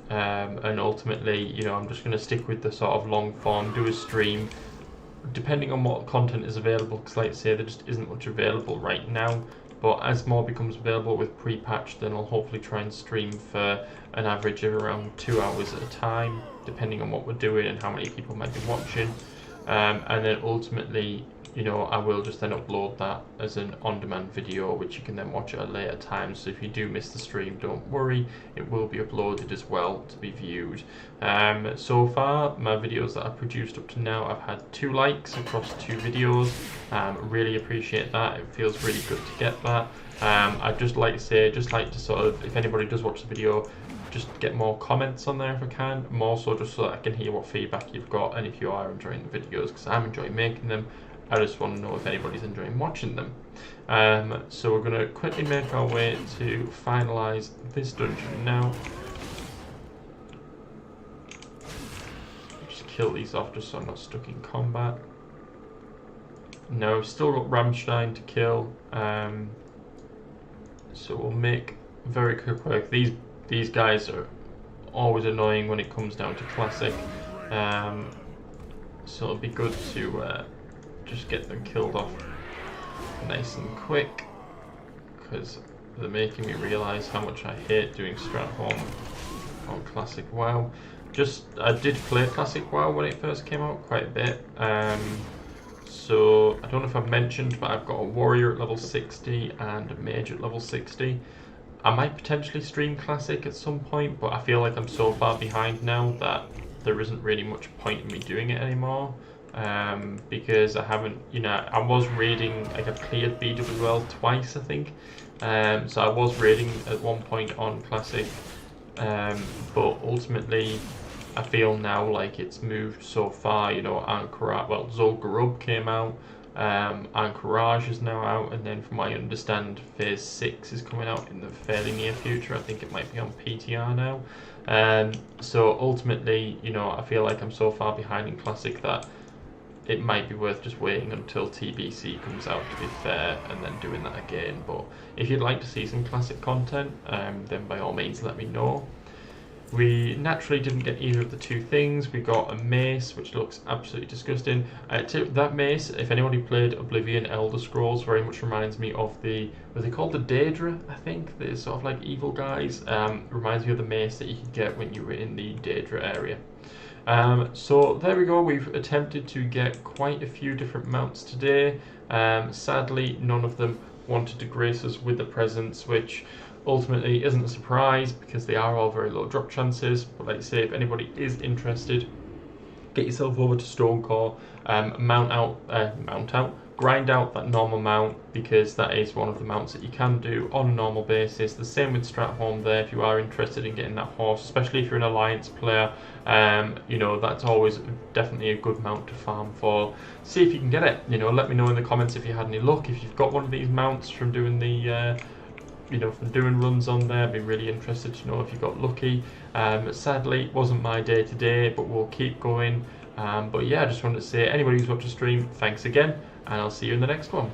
and ultimately, you know, I'm just going to stick with the sort of long form, do a stream depending on what content is available, because like I say, there just isn't much available right now, but as more becomes available with pre-patch, then I'll hopefully try and stream for an average of around 2 hours at a time, depending on what we're doing and how many people might be watching. And then ultimately, you know, I will just then upload that as an on-demand video, which you can then watch at a later time. So if you do miss the stream, don't worry, it will be uploaded as well to be viewed. So far, my videos that I've produced up to now, I've had 2 likes across 2 videos. Really appreciate that. It feels really good to get that. I'd just like to say, just like to sort of, if anybody does watch the video, just get more comments on there if I can, more so just so that I can hear what feedback you've got, and if you are enjoying the videos, because I'm enjoying making them. I just want to know if anybody's enjoying watching them. So we're going to quickly make our way to finalise this dungeon now. Just kill these off just so I'm not stuck in combat. No, we've still got Rammstein to kill. So we'll make very quick work. These guys are always annoying when it comes down to Classic. So it'll be good to just get them killed off nice and quick, because they're making me realise how much I hate doing Stratholme on Classic WoW. I did play Classic WoW when it first came out quite a bit, so I don't know if I've mentioned, but I've got a Warrior at level 60 and a Mage at level 60. I might potentially stream Classic at some point, but I feel like I'm so far behind now that there isn't really much point in me doing it anymore. Because I haven't, you know, I was raiding, like I've cleared BWL twice, I think. So I was raiding at one point on Classic, but ultimately I feel now like it's moved so far. You know, Zul'Gurub came out, Anchorage is now out, and then from what I understand, Phase 6 is coming out in the fairly near future. I think it might be on PTR now. So ultimately, you know, I feel like I'm so far behind in Classic that it might be worth just waiting until TBC comes out, to be fair, and then doing that again. But if you'd like to see some Classic content, then by all means let me know. We naturally didn't get either of the two things. We got a mace, which looks absolutely disgusting. That mace, if anybody played Oblivion Elder Scrolls, very much reminds me of were they called the Daedra, I think? They're sort of like evil guys. Reminds me of the mace that you could get when you were in the Daedra area. So there we go, we've attempted to get quite a few different mounts today. Sadly, none of them wanted to grace us with the presents, which ultimately isn't a surprise because they are all very low drop chances. But like I say, if anybody is interested, get yourself over to Stonecore, grind out that normal mount, because that is one of the mounts that you can do on a normal basis. The same with Stratholme there, if you are interested in getting that horse, especially if you're an Alliance player. You know, that's always definitely a good mount to farm for. See if you can get it. You know, let me know in the comments if you had any luck, if you've got one of these mounts from doing the from doing runs on there. I'd be really interested to know if you got lucky. Sadly, it wasn't my day today, but we'll keep going. But yeah, I just wanted to say, anybody who's watched the stream, thanks again, and I'll see you in the next one.